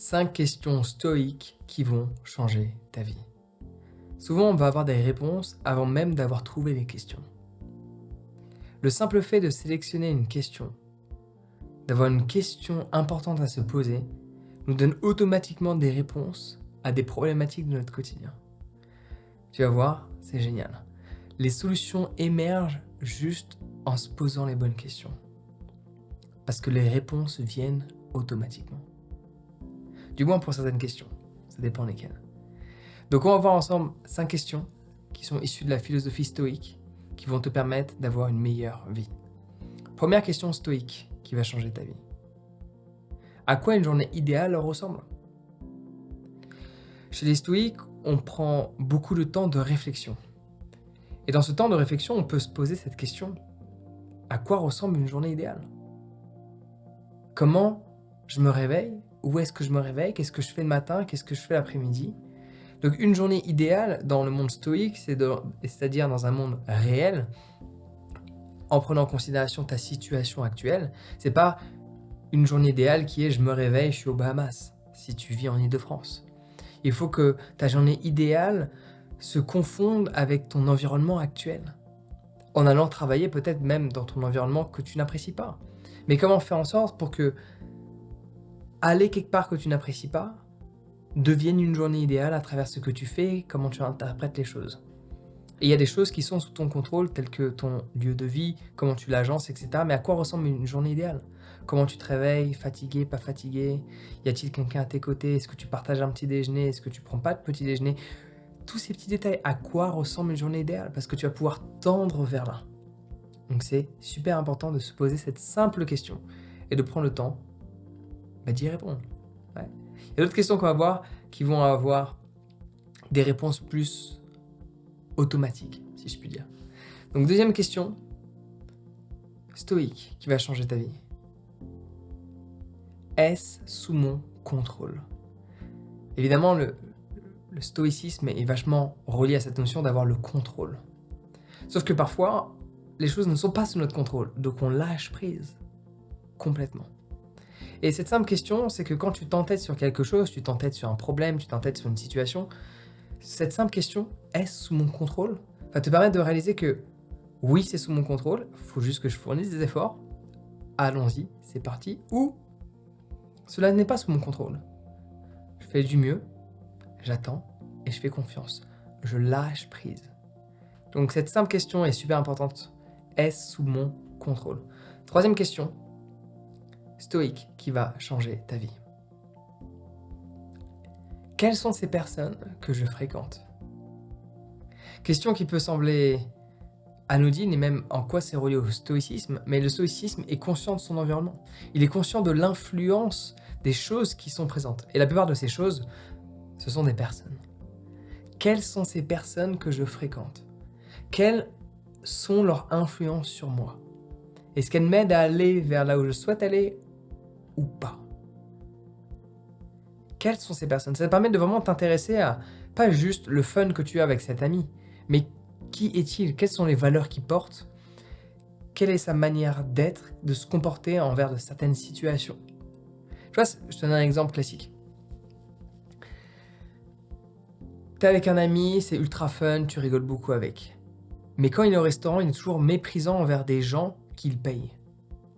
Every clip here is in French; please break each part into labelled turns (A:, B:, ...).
A: 5 questions stoïques qui vont changer ta vie. Souvent, on va avoir des réponses avant même d'avoir trouvé les questions. Le simple fait de sélectionner une question, d'avoir une question importante à se poser, nous donne automatiquement des réponses à des problématiques de notre quotidien. Tu vas voir, c'est génial. Les solutions émergent juste en se posant les bonnes questions. Parce que les réponses viennent automatiquement. Du moins pour certaines questions, ça dépend lesquelles. Donc on va voir ensemble 5 questions qui sont issues de la philosophie stoïque qui vont te permettre d'avoir une meilleure vie. Première question stoïque qui va changer ta vie. À quoi une journée idéale ressemble ? Chez les stoïques, on prend beaucoup de temps de réflexion. Et dans ce temps de réflexion, on peut se poser cette question. À quoi ressemble une journée idéale ? Comment je me réveille ? Où est-ce que je me réveille ? Qu'est-ce que je fais le matin ? Qu'est-ce que je fais l'après-midi ? Donc une journée idéale dans le monde stoïque, c'est-à-dire dans un monde réel, en prenant en considération ta situation actuelle, c'est pas une journée idéale qui est je me réveille, je suis aux Bahamas, si tu vis en Île-de-France. Il faut que ta journée idéale se confonde avec ton environnement actuel, en allant travailler peut-être même dans ton environnement que tu n'apprécies pas. Mais comment faire en sorte pour que aller quelque part que tu n'apprécies pas devienne une journée idéale à travers ce que tu fais, comment tu interprètes les choses. Et il y a des choses qui sont sous ton contrôle, telles que ton lieu de vie, comment tu l'agences, etc. Mais à quoi ressemble une journée idéale ? Comment tu te réveilles, fatigué, pas fatigué ? Y a-t-il quelqu'un à tes côtés ? Est-ce que tu partages un petit déjeuner ? Est-ce que tu prends pas de petit déjeuner ? Tous ces petits détails, à quoi ressemble une journée idéale ? Parce que tu vas pouvoir tendre vers là. Donc c'est super important de se poser cette simple question et de prendre le temps d'y répondre. Ouais. Il y a d'autres questions qu'on va voir qui vont avoir des réponses plus automatiques, si je puis dire. Donc deuxième question, stoïque, qui va changer ta vie. Est-ce sous mon contrôle ? Évidemment, le stoïcisme est vachement relié à cette notion d'avoir le contrôle. Sauf que parfois, les choses ne sont pas sous notre contrôle, donc on lâche prise complètement. Et cette simple question, c'est que quand tu t'entêtes sur quelque chose, tu t'entêtes sur un problème, tu t'entêtes sur une situation, cette simple question, est-ce sous mon contrôle ? Va te permettre de réaliser que oui, c'est sous mon contrôle, il faut juste que je fournisse des efforts, allons-y, c'est parti, ou cela n'est pas sous mon contrôle. Je fais du mieux, j'attends et je fais confiance. Je lâche prise. Donc cette simple question est super importante. Est-ce sous mon contrôle ? Troisième question, stoïque, qui va changer ta vie. Quelles sont ces personnes que je fréquente ? Question qui peut sembler anodine et même en quoi c'est relié au stoïcisme, mais le stoïcisme est conscient de son environnement. Il est conscient de l'influence des choses qui sont présentes. Et la plupart de ces choses, ce sont des personnes. Quelles sont ces personnes que je fréquente ? Quelles sont leurs influences sur moi ? Est-ce qu'elles m'aident à aller vers là où je souhaite aller ou pas ? Quelles sont ces personnes ? Ça te permet de vraiment t'intéresser à pas juste le fun que tu as avec cet ami, mais qui est-il ? Quelles sont les valeurs qu'il porte ? Quelle est sa manière d'être, de se comporter envers de certaines situations ? Tu vois, je te donne un exemple classique. T'es avec un ami, c'est ultra fun, tu rigoles beaucoup avec. Mais quand il est au restaurant, il est toujours méprisant envers des gens qu'il paye.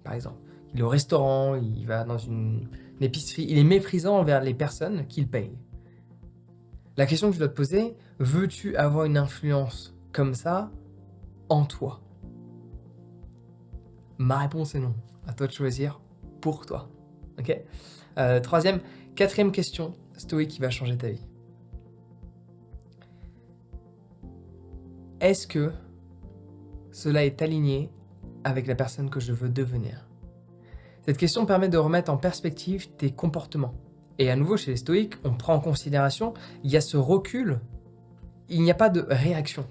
A: Par exemple, il est au restaurant, il va dans une épicerie, il est méprisant envers les personnes qu'il paye. La question que tu dois te poser, veux-tu avoir une influence comme ça en toi ? Ma réponse est non. À toi de choisir pour toi. Ok ? Quatrième question stoïque qui va changer ta vie. Est-ce que cela est aligné avec la personne que je veux devenir ? Cette question permet de remettre en perspective tes comportements. Et à nouveau, chez les stoïques, on prend en considération, il y a ce recul, il n'y a pas de réaction.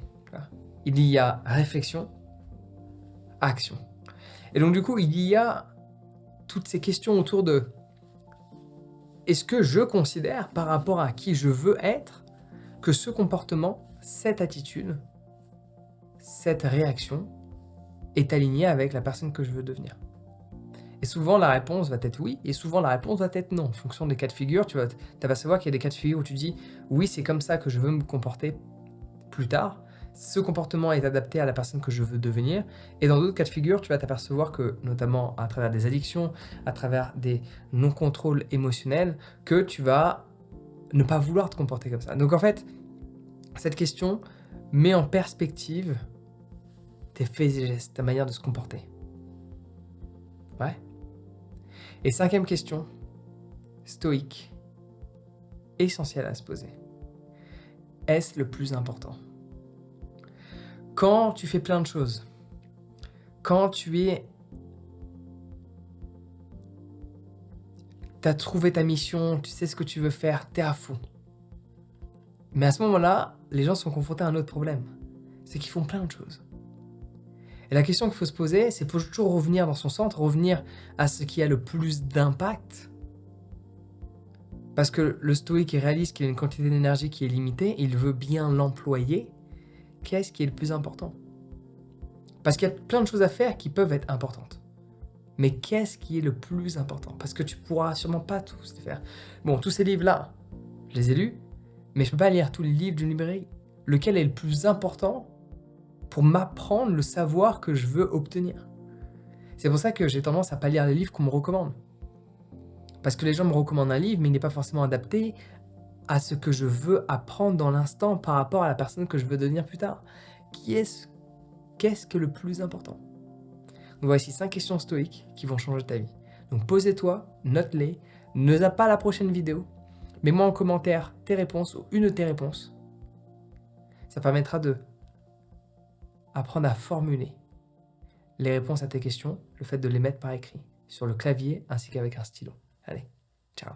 A: Il y a réflexion, action. Et donc du coup, il y a toutes ces questions autour de est-ce que je considère, par rapport à qui je veux être, que ce comportement, cette attitude, cette réaction est alignée avec la personne que je veux devenir ? Et souvent, la réponse va être oui, et souvent, la réponse va être non. En fonction des cas de figure, tu vas t'apercevoir qu'il y a des cas de figure où tu dis oui, c'est comme ça que je veux me comporter plus tard. Ce comportement est adapté à la personne que je veux devenir. Et dans d'autres cas de figure, tu vas t'apercevoir que, notamment à travers des addictions, à travers des non-contrôles émotionnels, que tu vas ne pas vouloir te comporter comme ça. Donc en fait, cette question met en perspective tes faits et gestes, ta manière de se comporter. Ouais. Et 5e question, stoïque, essentielle à se poser. Est-ce le plus important? Quand tu fais plein de choses, quand t'as trouvé ta mission, tu sais ce que tu veux faire, t'es à fond. Mais à ce moment-là, les gens sont confrontés à un autre problème. C'est qu'ils font plein de choses. Et la question qu'il faut se poser, c'est pour toujours revenir dans son centre, revenir à ce qui a le plus d'impact. Parce que le stoïque, il réalise qu'il a une quantité d'énergie qui est limitée, il veut bien l'employer. Qu'est-ce qui est le plus important? Parce qu'il y a plein de choses à faire qui peuvent être importantes. Mais qu'est-ce qui est le plus important? Parce que tu pourras sûrement pas tous les faire. Bon, tous ces livres-là, je les ai lus, mais je peux pas lire tous les livres d'une librairie. Lequel est le plus important pour m'apprendre le savoir que je veux obtenir? C'est pour ça que j'ai tendance à pas lire les livres qu'on me recommande. Parce que les gens me recommandent un livre, mais il n'est pas forcément adapté à ce que je veux apprendre dans l'instant par rapport à la personne que je veux devenir plus tard. Qu'est-ce que le plus important? Donc voici 5 questions stoïques qui vont changer ta vie. Donc posez-toi, note-les, ne zappe pas la prochaine vidéo, mets-moi en commentaire tes réponses ou une de tes réponses. Ça permettra de apprendre à formuler les réponses à tes questions, le fait de les mettre par écrit, sur le clavier ainsi qu'avec un stylo. Allez, ciao.